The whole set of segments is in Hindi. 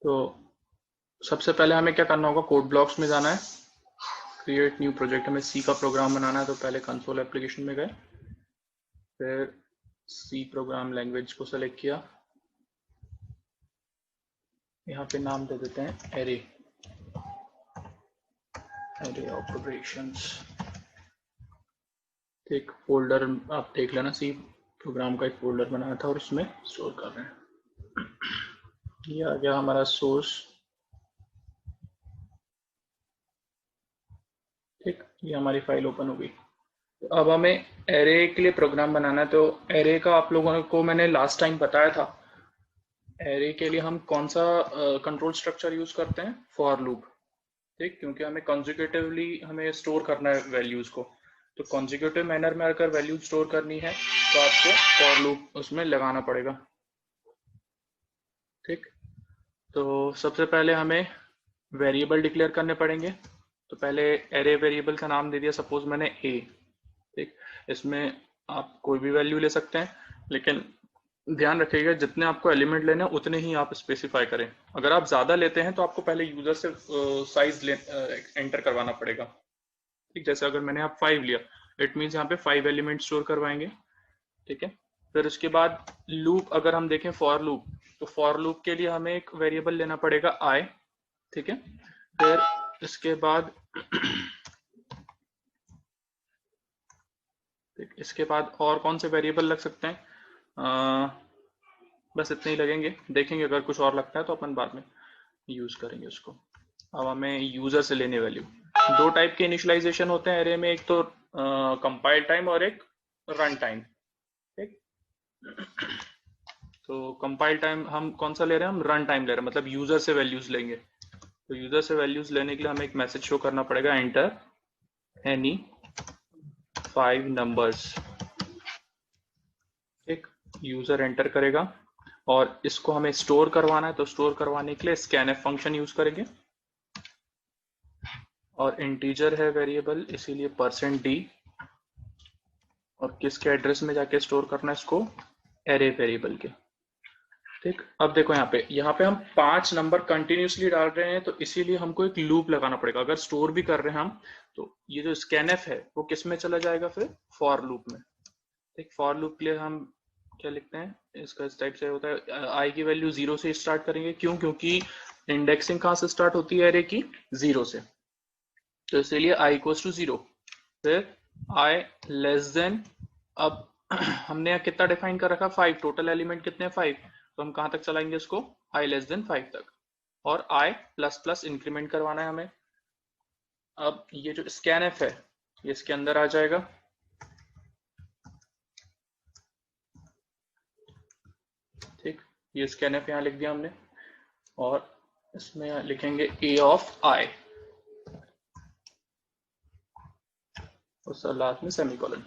तो सबसे पहले हमें क्या करना होगा, कोड ब्लॉक्स में जाना है, क्रिएट न्यू प्रोजेक्ट, हमें सी का प्रोग्राम बनाना है। तो पहले कंसोल एप्लीकेशन में गए, फिर सी प्रोग्राम लैंग्वेज को सेलेक्ट किया, यहाँ पे नाम दे देते हैं एरे, एरे ऑपरेशंस। एक फोल्डर आप देख लेना, सी प्रोग्राम का एक फोल्डर बनाया था और उसमें स्टोर कर रहे हैं। ये आ गया हमारा सोर्स, ठीक, ये हमारी फाइल ओपन हो गई। तो अब हमें एरे के लिए प्रोग्राम बनाना है। तो एरे का आप लोगों को मैंने लास्ट टाइम बताया था, एरे के लिए हम कौन सा कंट्रोल स्ट्रक्चर यूज करते हैं, फॉर लूप, ठीक, क्योंकि हमें कॉन्जिक्यूटिवली हमें स्टोर करना है वैल्यूज को। तो कॉन्जिक्यूटिव मैनर में अगर वैल्यूज स्टोर करनी है तो आपको फॉर लूप उसमें लगाना पड़ेगा, ठीक। तो सबसे पहले हमें वेरिएबल डिक्लेयर करने पड़ेंगे। तो पहले एरे वेरिएबल का नाम दे दिया, सपोज मैंने ए, ठीक। इसमें आप कोई भी वैल्यू ले सकते हैं, लेकिन ध्यान रखिएगा जितने आपको एलिमेंट लेने हैं उतने ही आप स्पेसिफाई करें। अगर आप ज्यादा लेते हैं तो आपको पहले यूजर से साइज एंटर करवाना पड़ेगा, ठीक। जैसे अगर मैंने आप 5 लिया, इट मीन्स यहाँ पे 5 एलिमेंट स्टोर करवाएंगे, ठीक है। फिर उसके बाद लूप, अगर हम देखें फॉर लूप, तो फॉर लूप के लिए हमें एक वेरिएबल लेना पड़ेगा आई, ठीक है। फिर इसके बाद इसके बाद और कौन से वेरिएबल लग सकते हैं, बस इतने ही लगेंगे, देखेंगे अगर कुछ और लगता है तो अपन बाद में यूज करेंगे उसको। अब हमें यूजर से लेने वैल्यू, दो टाइप के इनिशियलाइजेशन होते हैं एरे में, एक तो कंपाइल टाइम और एक रन टाइम, ठीक। तो कंपाइल टाइम हम कौन सा ले रहे हैं, हम रन टाइम ले रहे हैं, मतलब यूजर से वैल्यूज लेंगे। तो यूजर से वैल्यूज लेने के लिए हमें एक मैसेज शो करना पड़ेगा, एंटर एनी 5 नंबर्स, एक यूजर एंटर करेगा और इसको हमें स्टोर करवाना है। तो स्टोर करवाने के लिए स्कैनएफ फंक्शन यूज करेंगे, और इंटीजर है वेरिएबल इसीलिए %d, और किसके एड्रेस में जाके स्टोर करना है इसको, एरे वेरिएबल के, ठीक। अब देखो यहाँ पे हम 5 नंबर कंटिन्यूसली डाल रहे हैं, तो इसीलिए हमको एक लूप लगाना पड़ेगा। अगर स्टोर भी कर रहे हैं हम, तो ये जो स्कैनएफ है वो किस में चला जाएगा, फिर फॉर लूप में, ठीक। फॉर लूप के लिए हम क्या लिखते हैं, इसका इस टाइप से होता है, आई की वैल्यू 0 से स्टार्ट करेंगे, क्यों, क्योंकि इंडेक्सिंग कहाँ से स्टार्ट होती है एरे की, 0 से, तो इसीलिए आई इक्वल्स टू 0। फिर आई लेस देन, अब हमने यहाँ कितना डिफाइन कर रखा, 5, टोटल एलिमेंट कितने हैं 5, तो हम कहाँ तक चलाएंगे इसको, आई लेस देन 5 तक, और आई प्लस प्लस इंक्रीमेंट करवाना है हमें। अब ये जो स्कैनएफ है ये इसके अंदर आ जाएगा, ठीक। ये स्कैनएफ यहाँ लिख दिया हमने, और इसमें लिखेंगे ए ऑफ आई, और लास्ट में सेमीकोलन,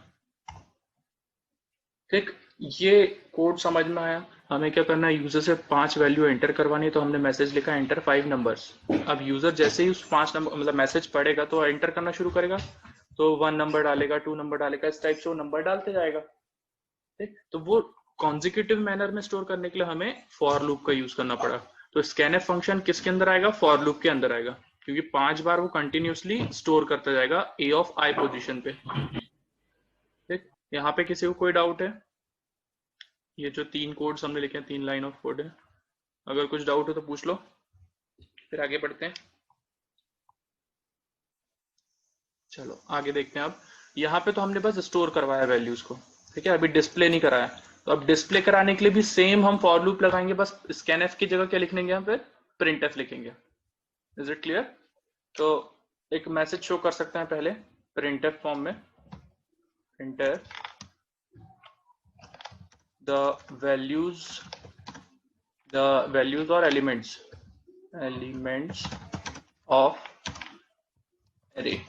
ठीक। ये कोड समझ में आया। हमें क्या करना है, यूजर से 5 वैल्यू एंटर करवानी है, तो हमने मैसेज लिखा एंटर 5 नंबर्स। अब यूजर जैसे ही उस 5 नंबर मतलब मैसेज पढ़ेगा तो एंटर करना शुरू करेगा, तो 1 नंबर डालेगा, 2 नंबर डालेगा, इस टाइप से वो नंबर डालते जाएगा, ठीक। तो वो कॉन्जिक्यूटिव मैनर में स्टोर करने के लिए हमें फॉर लूप का यूज करना पड़ा। तो स्कैनएफ फंक्शन किसके अंदर आएगा, फॉर लूप के अंदर आएगा, क्योंकि 5 बार वो कंटिन्यूसली स्टोर करता जाएगा ए ऑफ आई पोजिशन पे, ठीक। यहाँ पे किसी को कोई डाउट है, ये जो 3 कोड्स हमने लिखे हैं, 3 लाइन ऑफ कोड है, अगर कुछ डाउट हो तो पूछ लो, फिर आगे बढ़ते हैं। चलो आगे देखते हैं। अब यहाँ पे तो हमने बस स्टोर करवाया वैल्यूज को, ठीक है, अभी डिस्प्ले नहीं कराया। तो अब डिस्प्ले कराने के लिए भी सेम हम फॉर लूप लगाएंगे, बस स्कैनएफ की जगह क्या लिखेंगे, हम फिर प्रिंटएफ लिखेंगे। Is it clear? तो एक मैसेज शो कर सकते हैं पहले प्रिंटएफ फॉर्म में, प्रिंटएफ द वैल्यूज और एलिमेंट्स ऑफ एरे,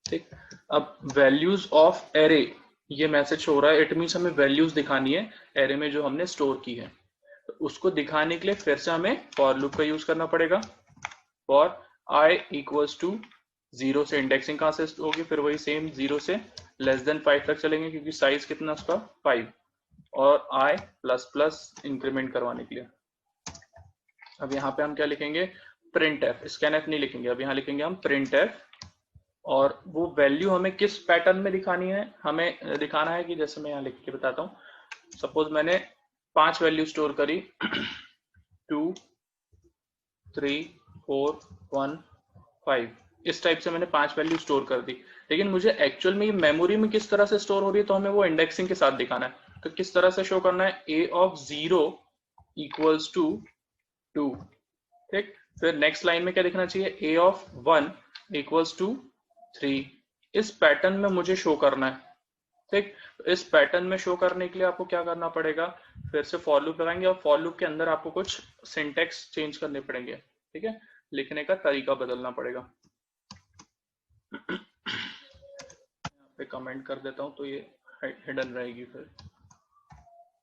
ठीक। अब वैल्यूज ऑफ एरे ये मैसेज हो रहा है, इट मीन्स हमें वैल्यूज दिखानी है एरे में जो हमने स्टोर की है। तो उसको दिखाने के लिए फिर से हमें फॉर लूप का यूज करना पड़ेगा। फॉर आई इक्वल्स टू 0 से, इंडेक्सिंग कहां से होगी, फिर वही सेम 0 से लेस देन 5 तक चलेंगे, क्योंकि साइज कितना उसका 5, और आई प्लस प्लस इंक्रीमेंट करवाने के लिए, अब यहाँ पे हम क्या लिखेंगे, प्रिंट एफ, स्कैन एफ नहीं लिखेंगे, अब यहाँ लिखेंगे हम प्रिंट एफ। और वो वैल्यू हमें किस पैटर्न में दिखानी है, हमें दिखाना है कि जैसे मैं यहाँ लिख के बताता हूँ, सपोज मैंने 5 वैल्यू स्टोर करी 2 3 4 1 5, इस टाइप से मैंने 5 वैल्यू स्टोर कर दी। लेकिन मुझे एक्चुअल में ये मेमोरी में किस तरह से स्टोर हो रही है, तो हमें वो इंडेक्सिंग के साथ दिखाना है। तो किस तरह से शो करना है, a ऑफ 0 इक्वल्स टू 2, ठीक। फिर नेक्स्ट लाइन में क्या लिखना चाहिए, a ऑफ 1 इक्वल्स टू 3। इस पैटर्न में मुझे शो करना है, ठीक। तो इस पैटर्न में शो करने के लिए आपको क्या करना पड़ेगा, फिर से फॉर लूप लगाएंगे और फॉर लूप के अंदर आपको कुछ सिंटेक्स चेंज करने पड़ेंगे, ठीक है, लिखने का तरीका बदलना पड़ेगा। यहाँ पे कमेंट कर देता हूँ तो ये हिडन रहेगी फिर,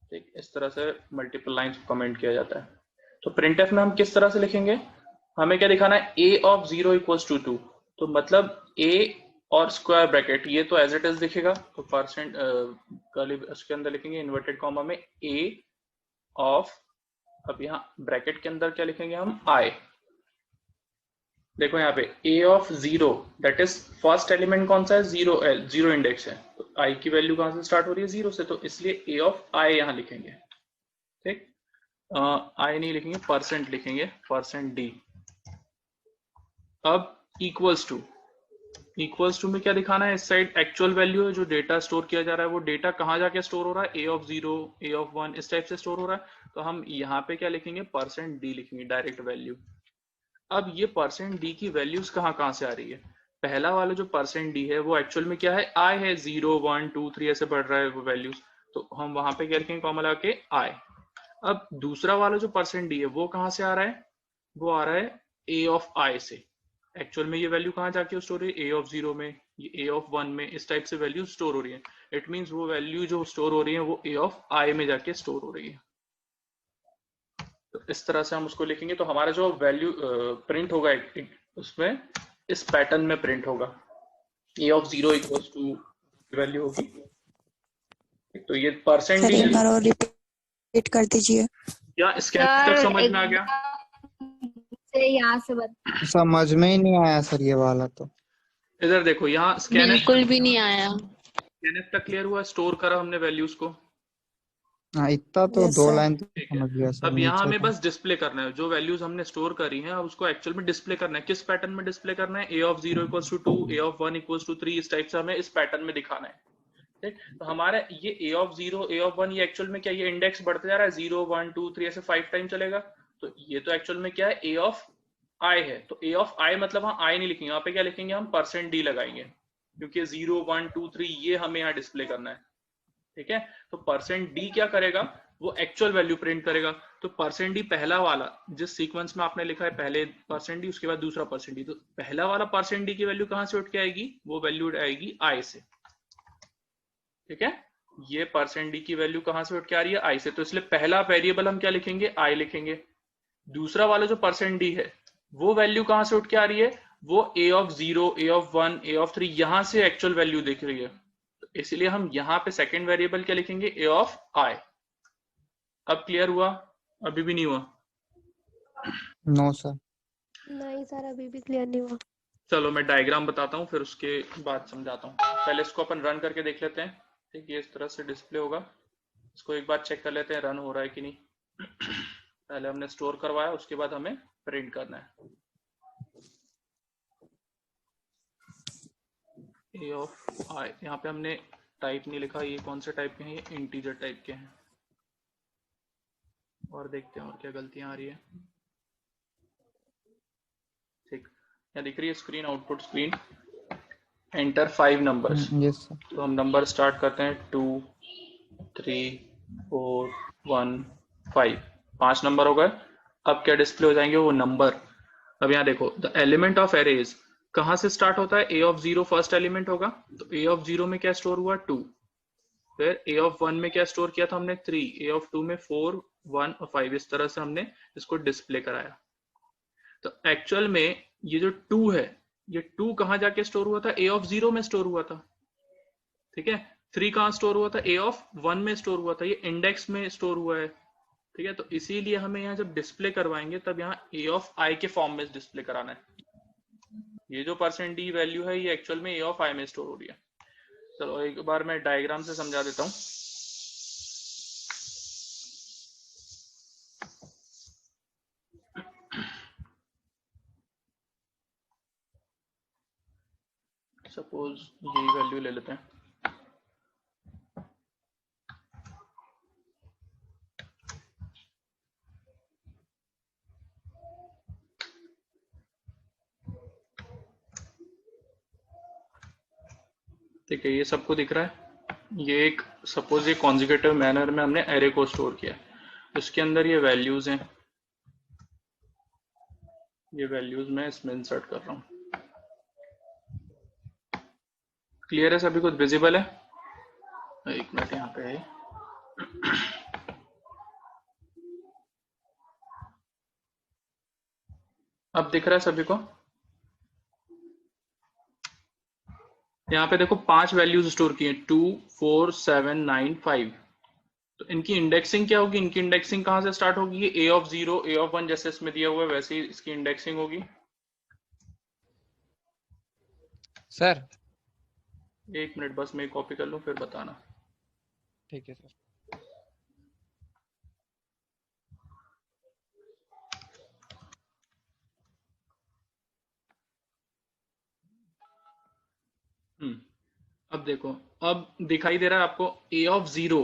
ठीक। इस तरह से मल्टीपल लाइंस को कमेंट किया जाता है। तो प्रिंटएफ में हम किस तरह से लिखेंगे, हमें क्या दिखाना है, a ऑफ 0 इक्वल्स टू 2, तो मतलब a और स्क्वायर ब्रैकेट ये तो एज इट इज दिखेगा, तो परसेंट कर्ली उसके अंदर लिखेंगे इन्वर्टेड कॉमा में a ऑफ, अब यहाँ ब्रैकेट के अंदर क्या लिखेंगे हम, i। देखो यहाँ पे a of 0 that is first element कौन सा है, 0 इंडेक्स है, तो i की वैल्यू कहां से स्टार्ट हो रही है, 0 से, तो इसलिए a ऑफ i यहाँ लिखेंगे, ठीक। i नहीं लिखेंगे, परसेंट लिखेंगे, परसेंट d। अब इक्वल्स टू में क्या दिखाना है, इस साइड एक्चुअल वैल्यू है, जो डेटा स्टोर किया जा रहा है वो डेटा कहाँ जाके स्टोर हो रहा है, a ऑफ 0 a ऑफ 1 इस टाइप से स्टोर हो रहा है। तो हम यहाँ पे क्या लिखेंगे, परसेंट d लिखेंगे, डायरेक्ट वैल्यू। अब ये परसेंट डी की वैल्यूज कहाँ से आ रही है, पहला वाला जो परसेंट डी है वो एक्चुअल में क्या है, आई है, 0 1 2 3 ऐसे बढ़ रहा है वो वैल्यूज, तो हम वहां पे क्या लिखेंगे, कॉमा लगा के आई। अब दूसरा वाला जो परसेंट डी है वो कहाँ से आ रहा है, वो आ रहा है ए ऑफ आई से। एक्चुअल में ये वैल्यू कहाँ जाके स्टोर हो रही है, ए ऑफ 0 में, ये ए ऑफ 1 में, इस टाइप से वैल्यू स्टोर हो रही है। इट मीन्स वो वैल्यू जो स्टोर हो रही है वो ए ऑफ आई में जाके स्टोर हो रही है। तो इस तरह से हम उसको लिखेंगे, तो हमारा जो वैल्यू प्रिंट होगा उसमें इस पैटर्न में प्रिंट होगा, a of 0 equals to value होगी, तो ये परसेंट डी। एक बार और रिपीट कर दीजिए। क्या स्कैन तक समझ में आ गया, यहाँ से समझ में ही नहीं आया सर ये वाला तो। इधर देखो, यहाँ स्कैन बिल्कुल भी नहीं आया। स्कैन तक क्लियर हुआ, स्टोर करा हमने वैल्यूज को, हाँ इतना तो Yes, 2 sir. लाइन तो ठीक है। समझ गया सर। अब यहाँ नीचे हमें का बस डिस्प्ले करना है, जो वैल्यूज हमने स्टोर करी हैं अब उसको एक्चुअल में डिस्प्ले करना है। किस पैटर्न में डिस्प्ले करना है, a of 0 equals to 2, a of 1 equals to 3, इस टाइप से हमें इस पैटर्न में दिखाना है, ठीक। तो हमारा ये a ऑफ 0 a ऑफ 1 ये एक्चुअल में क्या, ये इंडेक्स बढ़ते जा रहा है, 0 1 2 3 ऐसे 5 टाइम चलेगा, तो ये तो एक्चुअल में क्या है, a ऑफ i है। तो a ऑफ i मतलब हाँ i नहीं लिखेंगे, यहाँ पे क्या लिखेंगे हम, परसेंट d लगाएंगे, क्योंकि 0 1 2 3 ये हमें यहाँ डिस्प्ले करना है, ठीक है। तो परसेंट डी क्या करेगा, वो एक्चुअल वैल्यू प्रिंट करेगा। तो परसेंट डी पहला वाला जिस सीक्वेंस में आपने लिखा है, पहले परसेंट डी उसके बाद दूसरा परसेंट डी, तो पहला वाला परसेंट डी की वैल्यू कहां से उठ के आएगी, वो वैल्यू आएगी आई से, ठीक है। ये परसेंट डी की वैल्यू कहां से उठ के आ रही है, आई से, तो इसलिए पहला वेरिएबल हम क्या लिखेंगे, आई लिखेंगे। दूसरा वाला जो परसेंट डी है वो वैल्यू कहां से उठ के आ रही है, वो a of 0 a of 1 a of 3 यहां से एक्चुअल वैल्यू दिख रही है, इसलिए हम यहाँ पे सेकेंड वेरिएबल क्या लिखेंगे, a ऑफ i। अब क्लियर हुआ, अभी भी नहीं हुआ, नो सर। नहीं सर, अभी भी क्लियर नहीं हुआ। चलो मैं डायग्राम बताता हूँ फिर उसके बाद समझाता हूँ। पहले इसको अपन रन करके देख लेते हैं, ठीक। ये इस तरह से डिस्प्ले होगा, इसको एक बार चेक कर लेते हैं रन हो रहा है कि नहीं। पहले हमने स्टोर करवाया, उसके बाद हमें प्रिंट करना है। a ऑफ i, यहाँ पे हमने टाइप नहीं लिखा, ये कौन से टाइप के हैं, ये इंटीजर टाइप के हैं। और देखते हैं और क्या गलतियां आ रही है, ठीक। यहाँ दिख रही है screen, output screen, enter 5 numbers. Yes sir. तो हम नंबर स्टार्ट करते हैं, 2 3 4 1 5, 5 नंबर हो गए। अब क्या डिस्प्ले हो जाएंगे, वो नंबर। अब यहाँ देखो, द एलिमेंट ऑफ एरेज कहाँ से स्टार्ट होता है, a ऑफ 0 फर्स्ट एलिमेंट होगा, तो a ऑफ 0 में क्या स्टोर हुआ, 2। फिर a ऑफ 1 में क्या स्टोर किया था हमने, 3। a ऑफ 2 में 4 1 और 5, इस तरह से हमने इसको डिस्प्ले कराया। तो एक्चुअल में ये जो 2 है, ये 2 कहाँ जाके स्टोर हुआ था, a ऑफ 0 में स्टोर हुआ था, ठीक है। 3 कहाँ स्टोर हुआ था, a ऑफ 1 में स्टोर हुआ था, ये इंडेक्स में स्टोर हुआ है, ठीक है, तो इसीलिए हमें यहाँ जब डिस्प्ले करवाएंगे तब यहाँ a ऑफ i के फॉर्म में डिस्प्ले कराना है। ये जो परसेंट डी वैल्यू है ये एक्चुअल में a ऑफ i में स्टोर हो रही है। चलो एक बार मैं डायग्राम से समझा देता हूँ। सपोज यही वैल्यू ले लेते हैं। ठीक है, ये सबको दिख रहा है। ये एक सपोज ये कॉन्जिक्यूटिव मैनर में हमने एरे को स्टोर किया, इसके अंदर ये वैल्यूज हैं, ये वैल्यूज मैं इसमें इंसर्ट कर रहा हूँ। क्लियर है सभी कुछ विजिबल है? एक मिनट यहाँ पे है। अब दिख रहा है सभी को? यहाँ पे देखो 5 वैल्यूज स्टोर किए, 2 4 7 9 5। तो इनकी इंडेक्सिंग क्या होगी? इनकी इंडेक्सिंग कहाँ से स्टार्ट होगी? ए ऑफ 0 ए ऑफ 1 जैसे इसमें दिया हुआ है वैसे ही इसकी इंडेक्सिंग होगी। सर एक मिनट बस मैं कॉपी कर लूं फिर बताना। ठीक है सर। अब देखो, अब दिखाई दे रहा है आपको ए ऑफ 0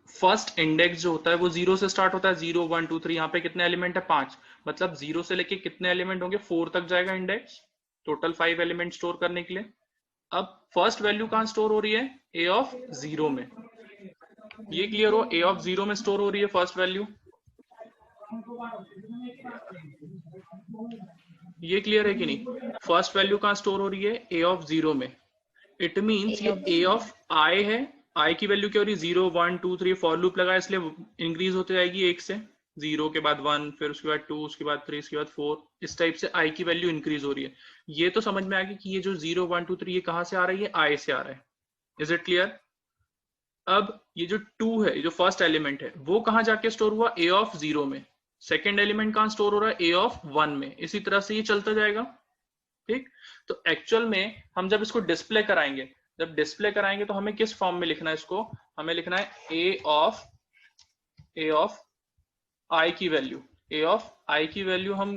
फर्स्ट इंडेक्स जो होता है वो 0 से स्टार्ट होता है। 0 1 2 3। यहाँ पे कितने एलिमेंट है? 5। मतलब 0 से लेके कितने एलिमेंट होंगे? 4 तक जाएगा इंडेक्स। टोटल 5 एलिमेंट स्टोर करने के लिए। अब फर्स्ट वैल्यू कहाँ स्टोर हो रही है? ए ऑफ 0 में। ये क्लियर हो? ए ऑफ 0 में स्टोर हो रही है फर्स्ट वैल्यू। ये क्लियर है कि नहीं? फर्स्ट वैल्यू कहाँ स्टोर हो रही है? ए ऑफ 0 में। इट मीन्स ये ए ऑफ आई है। आई की वैल्यू क्या हो रही है? 0 1 2 3। फॉर लूप लगाया इसलिए इंक्रीज होती जाएगी 1 से। 0 के बाद 1, फिर उसके बाद 2, उसके बाद 3, उसके बाद 4। इस टाइप से आई की वैल्यू इंक्रीज हो रही है। ये तो समझ में आ गया कि ये जो 0 1 2 3 ये कहाँ से आ रही है? आई से आ रहा है। Is it clear? अब ये जो 2 है, ये जो फर्स्ट एलिमेंट है, वो कहाँ जाके स्टोर हुआ? ए ऑफ 0 में। सेकेंड एलिमेंट कहाँ स्टोर हो रहा है? ए ऑफ 1 में। इसी तरह से ये चलता जाएगा। ठीक, तो एक्चुअल में हम जब इसको डिस्प्ले कराएंगे, जब डिस्प्ले कराएंगे तो हमें किस फॉर्म में लिखना है इसको? हमें लिखना है ए ऑफ आई की वैल्यू। ए ऑफ आई की वैल्यू हम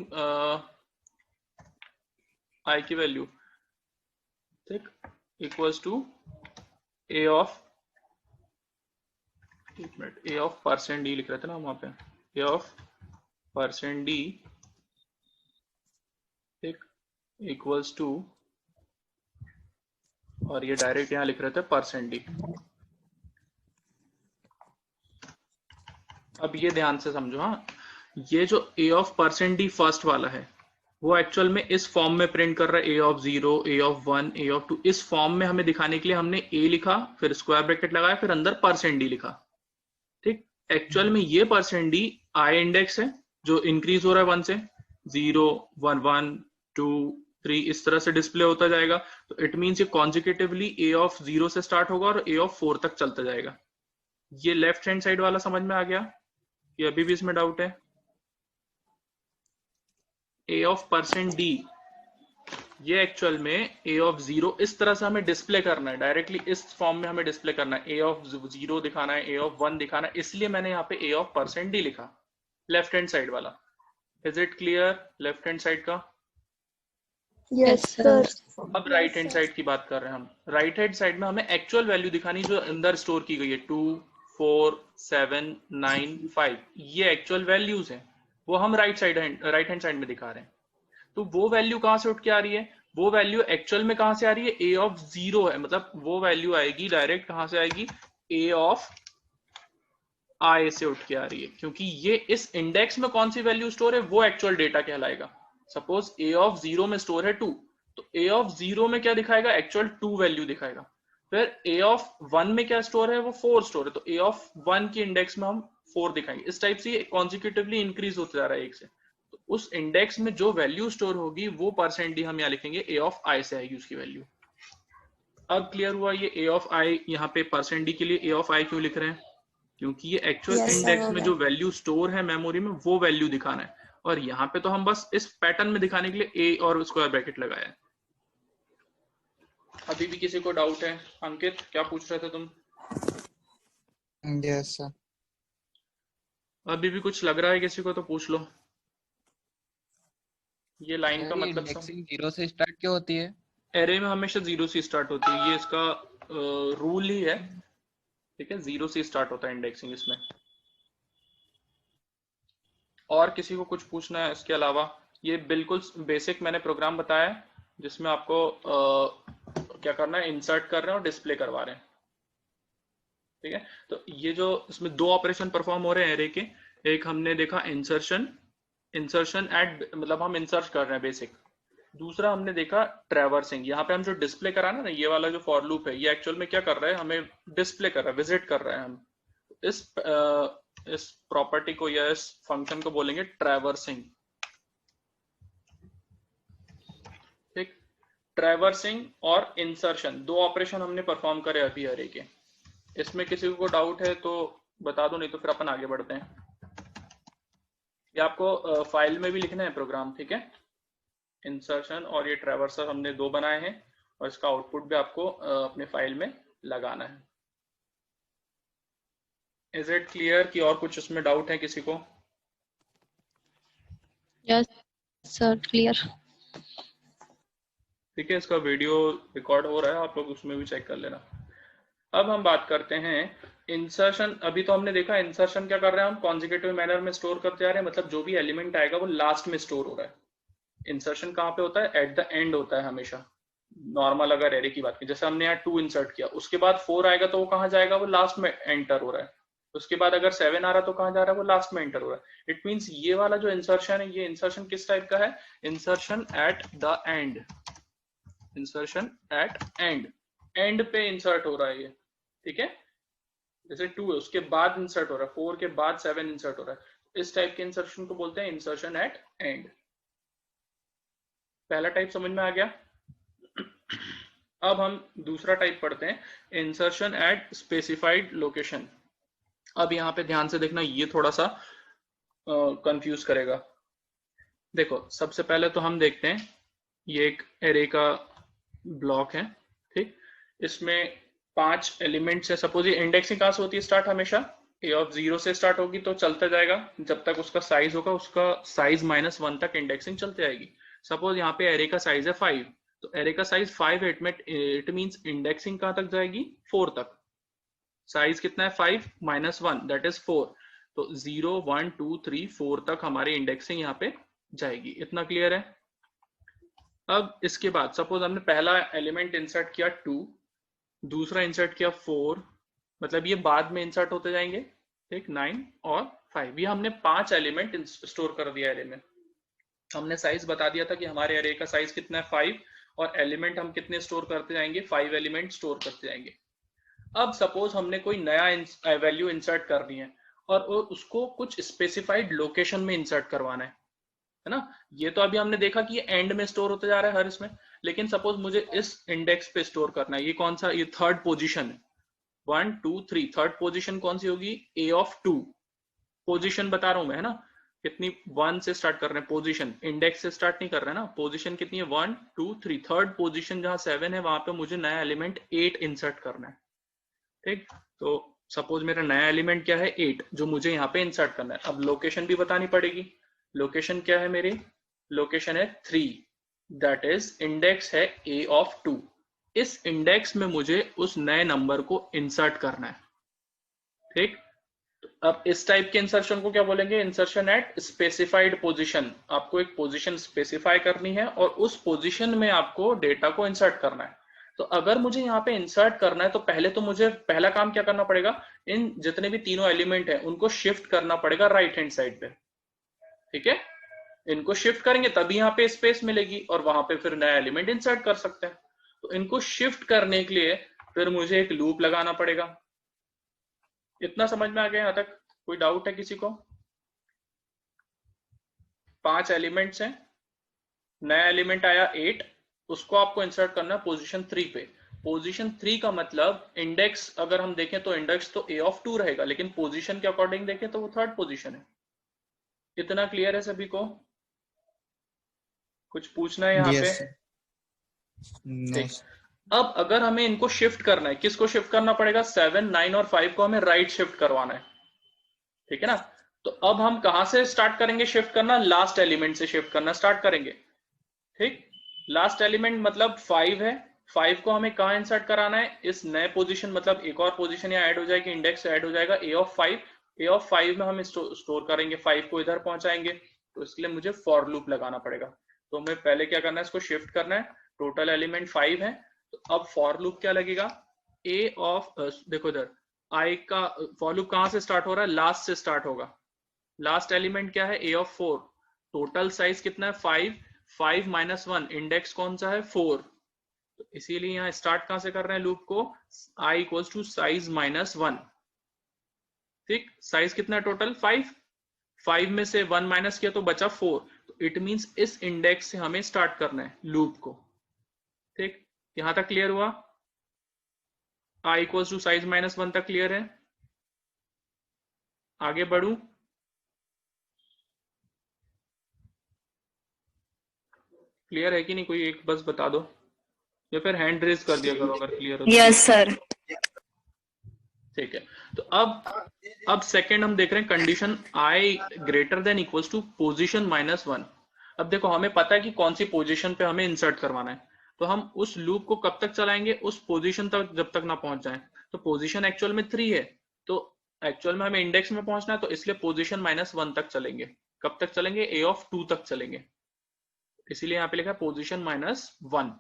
आई की वैल्यू, ठीक, इक्वल्स टू ए ऑफ, एक minute, A of percent D लिख रहे थे ना वहां पे, ए ऑफ परसेंट डी, ठीक, इक्वल्स टू, और ये डायरेक्ट यहां लिख रहे थे परसेंट डी। अब ये ध्यान से समझो, हाँ, ये जो ए ऑफ परसेंट डी फर्स्ट वाला है वो एक्चुअल में इस फॉर्म में प्रिंट कर रहा है, A of 0 A of 1 A of 2। इस फॉर्म में हमें दिखाने के लिए हमने ए लिखा, फिर स्क्वायर ब्रैकेट लगाया, फिर अंदर परसेंट डी लिखा। ठीक, एक्चुअल में ये परसेंट डी आई इंडेक्स है जो इंक्रीज हो रहा है 1 से। 0 1 1 2 3 इस तरह से डिस्प्ले होता जाएगा। तो इट मीन्स ये कॉन्जिक्यूटिवली ए ऑफ 0 से स्टार्ट होगा और ए ऑफ 4 तक चलता जाएगा। ये लेफ्ट हैंड साइड वाला समझ में आ गया? ये अभी भी इसमें डाउट है? ए ऑफ परसेंट डी, ये एक्चुअल में ए ऑफ 0 इस तरह से हमें डिस्प्ले करना है, डायरेक्टली इस फॉर्म में हमें डिस्प्ले करना है। ए ऑफ 0 दिखाना है, ए ऑफ 1 दिखाना है, इसलिए मैंने यहाँ पे ए ऑफ परसेंट डी लिखा, लेफ्ट हैंड साइड वाला। Is it clear left hand side का? Yes sir. अब राइट हैंड साइड की बात कर रहे हैं हम। राइट हैंड साइड में हमें एक्चुअल वैल्यू दिखानी जो अंदर स्टोर की गई है, 2 4 7 9 5। ये एक्चुअल वैल्यूज हैं, वो हम राइट हैंड साइड में दिखा रहे हैं। तो वो वैल्यू कहां से उठ के आ रही है? वो वैल्यू एक्चुअल में कहां से आ रही है? ए ऑफ 0 है, मतलब वो वैल्यू आएगी डायरेक्ट कहां से आएगी? ए ऑफ आई से उठ के आ रही है, क्योंकि ये इस इंडेक्स में कौन सी वैल्यू स्टोर है वो एक्चुअल डेटा कहलाएगा। सपोज ए ऑफ 0 में स्टोर है 2, तो ए ऑफ 0 में क्या दिखाएगा? एक्चुअल 2 वैल्यू दिखाएगा। फिर ए ऑफ 1 में क्या स्टोर है? वो 4 स्टोर है, तो ए ऑफ 1 की इंडेक्स में हम 4 दिखाएंगे। इस टाइप से कॉन्जिक्यूटिवली इंक्रीज होते जा रहा है 1 से। तो उस इंडेक्स में जो वैल्यू स्टोर होगी वो परसेंट डी हम यहाँ लिखेंगे, ए ऑफ आई से आएगी उसकी वैल्यू। अब क्लियर हुआ ये ए ऑफ आई? यहाँ पे परसेंट डी के लिए ए ऑफ आई क्यों लिख रहे हैं? क्योंकि ये एक्चुअल Yes, sir, इंडेक्स हो में गया। जो वैल्यू स्टोर है मेमोरी में वो वैल्यू दिखाना है, और यहाँ पे तो हम बस इस पैटर्न में दिखाने के लिए ए और स्क्वायर ब्रैकेट लगाया है। अभी भी किसी को डाउट है? अंकित क्या पूछ रहे थे तुम? Yes sir. अभी भी कुछ लग रहा है किसी को तो पूछ लो। ये लाइन का सर ये मतलब सब इंडेक्सिंग 0 से स्टार्ट क्यों होती है? एरे में हमेशा 0 से स्टार्ट होती है, ये इसका रूल ही है। ठीक है, 0 से स्टार्ट होता है इंडेक्सिंग इसमें। और किसी को कुछ पूछना है इसके अलावा? ये बिल्कुल बेसिक मैंने प्रोग्राम बताया है, जिसमें आपको क्या करना है, इंसर्ट कर रहे हैं और डिस्प्ले करवा रहे हैं। ठीक है, तो ये जो इसमें दो ऑपरेशन परफॉर्म हो रहे हैं एरे के, एक हमने देखा इंसर्शन, इंसर्शन एट मतलब हम इंसर्ट कर रहे हैं बेसिक। दूसरा हमने देखा ट्रैवर्सिंग, यहाँ पे हम जो डिस्प्ले करा ना, ये वाला जो फॉर लूप है, ये एक्चुअल में क्या कर रहा है, हमें डिस्प्ले कर रहा है, विजिट कर रहा है। हम इस प्रॉपर्टी को या इस फंक्शन को बोलेंगे ट्रैवर्सिंग। ठीक, ट्रैवर्सिंग और इंसर्शन दो ऑपरेशन हमने परफॉर्म करे अभी अरे के। इसमें किसी को डाउट है तो बता दो, नहीं तो फिर अपन आगे बढ़ते हैं। ये आपको फाइल में भी लिखना है प्रोग्राम, ठीक है। इंसर्शन और ये ट्रैवर्सर हमने दो बनाए हैं, और इसका आउटपुट भी आपको अपने फाइल में लगाना है। इज इट क्लियर कि और कुछ इसमें डाउट है किसी को? Yes, sir, clear. ठीक है, इसका वीडियो रिकॉर्ड हो रहा है, आप लोग उसमें भी चेक कर लेना। अब हम बात करते हैं इंसर्शन। अभी तो हमने देखा इंसर्शन क्या कर रहे हैं, हम कॉन्जिक्यूटिव मैनर में स्टोर करते जा रहे हैं, मतलब जो भी एलिमेंट आएगा वो लास्ट में स्टोर हो रहा है। इंसर्शन कहाँ पे होता है? एट द एंड होता है हमेशा। नॉर्मल अगर एरे की बात की, जैसे हमने यहाँ 2 इंसर्ट किया, उसके बाद 4 आएगा तो वो कहाँ जाएगा? वो लास्ट में एंटर हो रहा है। उसके बाद अगर 7 आ रहा तो कहाँ जा रहा है? वो लास्ट में एंटर हो रहा है। इट मीन्स ये वाला जो इंसर्शन है, ये इंसर्शन किस टाइप का है? Insertion at the end. Insertion at end, end पे इंसर्ट हो रहा है ये। ठीक है, जैसे 2 है उसके बाद इंसर्ट हो रहा है, 4 के बाद 7 इंसर्ट हो रहा है। इस टाइप के इंसर्शन को बोलते हैं इंसर्शन एट एंड। पहला टाइप समझ में आ गया। अब हम दूसरा टाइप पढ़ते हैं, इंसर्शन एट स्पेसिफाइड लोकेशन। अब यहाँ पे ध्यान से देखना, ये थोड़ा सा कंफ्यूज करेगा। देखो, सबसे पहले तो हम देखते हैं, ये एक एरे का ब्लॉक है। ठीक, इसमें 5 एलिमेंट्स है। सपोज ये इंडेक्सिंग कहाँ से होती है स्टार्ट? हमेशा ए ऑफ 0 से स्टार्ट होगी, तो चलता जाएगा जब तक उसका साइज होगा, उसका साइज -1 तक इंडेक्सिंग चलती जाएगी। सपोज यहाँ पे एरे का साइज है 5, तो एरे का साइज 5 है, इट मींस इंडेक्सिंग कहाँ तक जाएगी? 4 तक। साइज कितना है? 5 -1 दैट इज 4। तो 0 1 2 3 4 तक हमारी इंडेक्सिंग यहाँ पे जाएगी। इतना क्लियर है? अब इसके बाद सपोज हमने पहला एलिमेंट इंसर्ट किया 2, दूसरा इंसर्ट किया 4, मतलब ये बाद में इंसर्ट होते जाएंगे। ठीक, 9 और 5, ये हमने 5 एलिमेंट स्टोर कर दिया एरे में। हमने साइज बता दिया था कि हमारे एरे का साइज कितना है? 5, और एलिमेंट हम कितने स्टोर करते जाएंगे? 5 एलिमेंट स्टोर करते जाएंगे। अब सपोज हमने कोई नया वैल्यू इंसर्ट करनी है, और उसको कुछ स्पेसिफाइड लोकेशन में इंसर्ट करवाना है ना। ये तो अभी हमने देखा कि ये एंड में स्टोर होते जा रहा है हर इसमें, लेकिन सपोज मुझे इस इंडेक्स पे स्टोर करना है। ये कौन सा? ये थर्ड पोजीशन है, 1 2 3। थर्ड पोजीशन कौन सी होगी? ए ऑफ 2। पोजीशन बता रहा हूं मैं, है ना। कितनी? 1 से स्टार्ट कर रहे हैं, पोजीशन इंडेक्स से स्टार्ट नहीं कर रहे हैं ना। पोजीशन कितनी है? 1 2 3। थर्ड पोजीशन जहां 7 है, वहां पे मुझे नया एलिमेंट 8 इंसर्ट करना है। ठीक, तो सपोज मेरा नया एलिमेंट क्या है? 8, जो मुझे यहाँ पे इंसर्ट करना है। अब लोकेशन भी बतानी पड़ेगी। लोकेशन क्या है मेरी? लोकेशन है 3, दैट इज इंडेक्स है ए ऑफ 2। इस इंडेक्स में मुझे उस नए नंबर को इंसर्ट करना है। ठीक, अब इस टाइप के इंसर्शन को क्या बोलेंगे? Insertion eight specified position. आपको एक पोजीशन स्पेसिफाई करनी है, और उस पोजीशन में आपको डेटा को इंसर्ट करना है। तो अगर मुझे यहाँ पे इंसर्ट करना है, तो पहले तो मुझे पहला काम क्या करना पड़ेगा? इन जितने भी तीनों एलिमेंट है उनको शिफ्ट करना पड़ेगा राइट हैंड साइड पे। ठीक है, इनको शिफ्ट करेंगे तभी यहाँ पे स्पेस मिलेगी, और वहां पे फिर नया एलिमेंट इंसर्ट कर सकते हैं। तो इनको शिफ्ट करने के लिए फिर मुझे एक लूप लगाना पड़ेगा। इतना समझ में आ गया यहाँ तक? कोई डाउट है किसी को? 5 एलिमेंट्स हैं, नया एलिमेंट आया 8, उसको आपको इंसर्ट करना है पोजीशन 3 पे। पोजीशन 3 का मतलब इंडेक्स अगर हम देखें तो इंडेक्स तो a ऑफ 2 रहेगा, लेकिन पोजीशन के अकॉर्डिंग देखें तो वो थर्ड पोजीशन है। इतना क्लियर है सभी को? कुछ पूछना है यहाँ पे? Yes sir. नो ठीक। अब अगर हमें इनको शिफ्ट करना है, किसको शिफ्ट करना पड़ेगा? 7, 9 और 5 को हमें राइट शिफ्ट करवाना है, ठीक है ना? तो अब हम कहां से स्टार्ट करेंगे शिफ्ट करना? लास्ट एलिमेंट से शिफ्ट करना स्टार्ट करेंगे, ठीक। लास्ट एलिमेंट मतलब 5 है, 5 को हमें कहां इंसर्ट कराना है? इस नए पोजीशन, मतलब एक और पोजीशन यहाँ ऐड हो जाएगी, इंडेक्स ऐड हो जाएगा a ऑफ 5। a ऑफ 5 में हम स्टोर करेंगे, 5 को इधर पहुंचाएंगे, तो इसके लिए मुझे फॉर लूप लगाना पड़ेगा। तो हमें पहले क्या करना है? इसको शिफ्ट करना है। टोटल एलिमेंट 5 है, तो अब फॉर लूप क्या लगेगा? a ऑफ देखो इधर i का फॉर लूप कहां से स्टार्ट हो रहा है? लास्ट से स्टार्ट होगा। लास्ट एलिमेंट क्या है? a of 4। टोटल साइज कितना है? 5। 5 माइनस 1, इंडेक्स कौन सा है? 4। तो इसीलिए यहाँ स्टार्ट कहां से कर रहे हैं लूप को? i equals to size minus 1, ठीक। साइज कितना है टोटल? 5। 5 में से 1 माइनस किया तो बचा 4। तो इट मींस इस इंडेक्स से हमें स्टार्ट करना है लूप को, ठीक। यहां तक क्लियर हुआ? i equals to size minus 1 तक क्लियर है? आगे बढ़ू? क्लियर है कि नहीं? कोई एक बस बता दो, या फिर हैंड रेज कर दिया करो अगर क्लियर हो। Yes sir. ठीक है। तो अब सेकंड हम देख रहे हैं condition i greater than equals to position minus 1। अब देखो हमें पता है कि कौन सी पोजीशन पे हमें इंसर्ट करवाना है, तो हम उस लूप को कब तक चलाएंगे? उस पोजीशन तक जब तक ना पहुंच जाए। तो पोजीशन एक्चुअल में 3 है, तो एक्चुअल में हमें इंडेक्स में पहुंचना है, तो इसलिए पोजीशन माइनस 1 तक चलेंगे। कब तक चलेंगे? a ऑफ 2 तक चलेंगे, इसीलिए यहाँ पे लिखा है पोजीशन माइनस 1।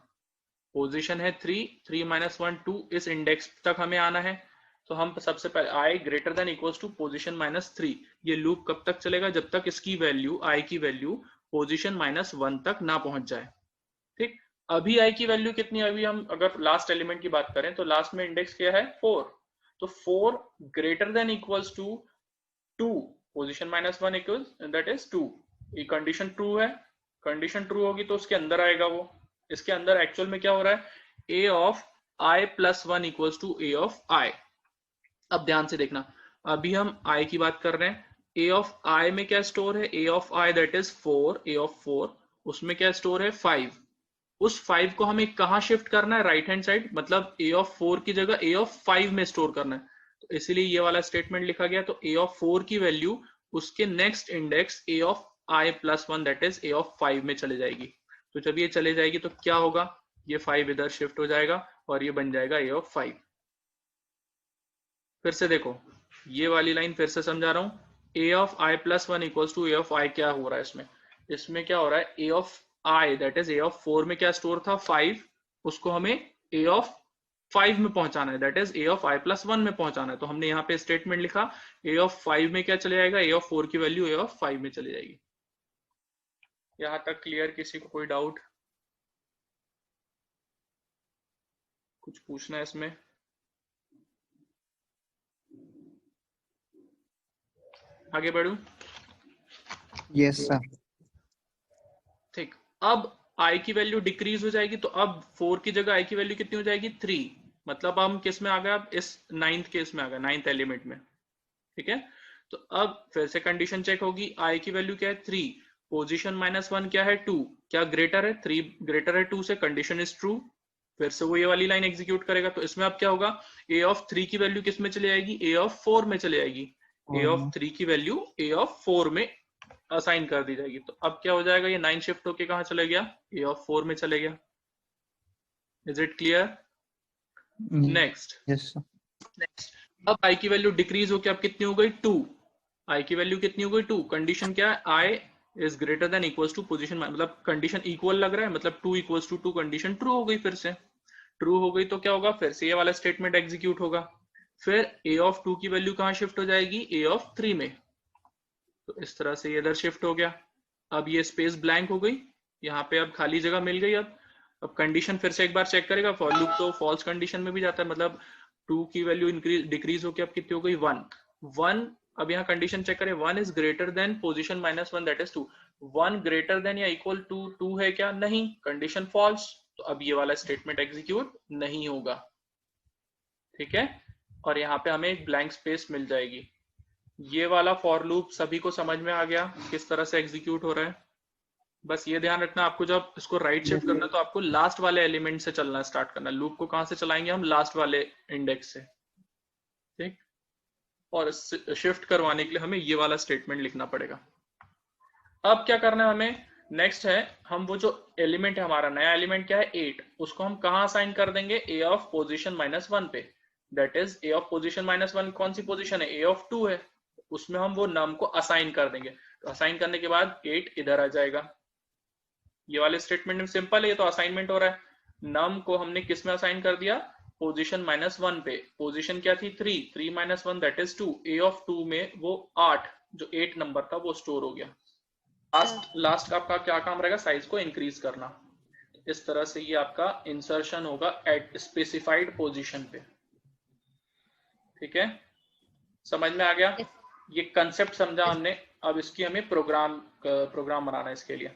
पोजीशन है 3, 3 माइनस 1 2, इस इंडेक्स तक हमें आना है। तो हम सबसे पहले i greater than equals to position minus 3। ये लूप कब तक चलेगा? जब तक इसकी वैल्यू i की वैल्यू पोजीशन माइनस 1 तक ना पहुंच जाए, ठीक। अभी i की वैल्यू कितनी है? अभी हम अगर लास्ट एलिमेंट की बात करें तो लास्ट में इंडेक्स क्या है? 4। तो 4 greater than equals to 2, position minus 1 equals that is 2। ये कंडीशन ट्रू है, कंडीशन ट्रू होगी तो उसके अंदर आएगा वो। इसके अंदर एक्चुअल में क्या हो रहा है? a of i plus 1 equals to a of i। अब ध्यान से देखना, अभी हम i की बात कर रहे हैं, a ऑफ i में क्या स्टोर है? a of i that is 4, a of 4, उसमें क्या स्टोर है? 5। उस 5 को हमें कहां शिफ्ट करना है? राइट हैंड साइड, मतलब a ऑफ 4 की जगह a ऑफ 5 में स्टोर करना है, तो इसीलिए ये वाला स्टेटमेंट लिखा गया। तो a ऑफ 4 की वैल्यू उसके next index a of i plus 1 that is a of 5 में चले जाएगी। तो जब ये चले जाएगी तो क्या होगा? ये 5 इधर शिफ्ट हो जाएगा और ये बन जाएगा a ऑफ 5। फिर से देखो, ये वाली लाइन फिर से समझा रहा हूं। a of i plus 1 equals to a of i क्या हो रहा है इसमें? इसमें क्या हो रहा है? a of i that is a of 4 में क्या स्टोर था? 5। उसको हमें a ऑफ 5 में पहुंचाना है, that is a of i plus 1 में पहुंचाना है। तो हमने यहाँ पे स्टेटमेंट लिखा, a ऑफ 5 में क्या चले जाएगा? a ऑफ 4 की वैल्यू a ऑफ 5 में चली जाएगी। यहां तक क्लियर? किसी को कोई डाउट? कुछ पूछना है इसमें? आगे बढ़ू? Yes sir. ठीक। अब i की वैल्यू डिक्रीज हो जाएगी, तो अब 4 की जगह i की वैल्यू कितनी हो जाएगी? 3। मतलब हम किस में आ गए? अब इस 9th केस में आ गए, 9th एलिमेंट में, ठीक है। तो अब फिर से कंडीशन चेक होगी, i की वैल्यू क्या है? 3। पोजीशन माइनस 1 क्या है? 2। क्या ग्रेटर है? 3 ग्रेटर है 2 से, कंडीशन इज ट्रू। फिर से वो ये वाली लाइन एग्जीक्यूट करेगा। तो इसमें अब क्या होगा? a ऑफ 3 की वैल्यू किस में चली जाएगी? a ऑफ 4 में चली जाएगी। a ऑफ 3 की वैल्यू a ऑफ 4 में असाइन कर दी जाएगी। तो अब क्या हो जाएगा? ये 9 शिफ्ट होके कहां चले गया? a ऑफ 4 में चले गया। Is it clear? Next. Yes sir. Next, अब i की वैल्यू डिक्रीज होके अब कितनी हो गई? 2। i की वैल्यू कितनी हो गई? 2। कंडीशन क्या है? i is greater than equals to position, मतलब कंडीशन इक्वल लग रहा है, मतलब 2 इक्वल्स टू 2, कंडीशन ट्रू हो गई। फिर से ट्रू हो गई तो क्या होगा? फिर से ये वाला स्टेटमेंट एग्जीक्यूट होगा। फिर a ऑफ 2 की वैल्यू कहां शिफ्ट हो जाएगी? a ऑफ 3 में। तो इस तरह से ये इधर शिफ्ट हो गया। अब ये स्पेस ब्लैंक हो गई, यहाँ पे अब खाली जगह मिल गई। अब कंडीशन फिर से एक बार चेक करेगा। फॉर लूप तो फॉल्स कंडीशन में भी जाता है, मतलब 2 की वैल्यू इंक्रीज डिक्रीज होकर अब कितनी हो गई? 1। अब यहाँ कंडीशन चेक करें, 1 is greater then position minus 1 that is 2। 1 greater than या इक्वल टू 2 है क्या? नहीं, कंडीशन फॉल्स। तो तो अब ये वाला स्टेटमेंट एग्जीक्यूट नहीं होगा, ठीक है। और यहाँ पे हमें एक ब्लैंक स्पेस मिल जाएगी। ये वाला फॉर लूप सभी को समझ में आ गया किस तरह से एग्जीक्यूट हो रहा है? बस ये ध्यान रखना, आपको जब इसको राइट शिफ्ट करना है तो आपको लास्ट वाले एलिमेंट से चलना स्टार्ट करना है। लूप को कहां से चलाएंगे हम? लास्ट वाले इंडेक्स से, ठीक। और शिफ्ट करवाने के लिए हमें ये वाला स्टेटमेंट लिखना पड़ेगा। अब क्या करना है हमें? नेक्स्ट है, हम वो जो एलिमेंट है, हमारा नया एलिमेंट क्या है 8, उसको हम कहां असाइन कर देंगे? ए ऑफ पोजीशन -1 पे। That is a of position -1 कौन सी पोजीशन है? ए ऑफ 2 है, उसमें हम वो नम को असाइन कर देंगे। तो असाइन करने के बाद 8 इधर आ जाएगा। ये वाले स्टेटमेंट में सिंपल है, ये तो असाइनमेंट हो रहा है। नम को हमने किस में असाइन कर दिया? पोजीशन -1 पे। पोजीशन क्या थी? 3 -1 दैट इज 2। ए ऑफ 2 में वो 8 जो 8 नंबर था वो स्टोर हो गया। लास्ट का आपका क्या काम रहेगा? साइज को इंक्रीज करना। इस तरह से ये आपका इंसर्शन होगा एट स्पेसिफाइड पोजीशन पे, ठीक है। समझ में आ गया? ये कंसेप्ट समझा हमने। अब इसकी हमें प्रोग्राम बनाना है इसके लिए।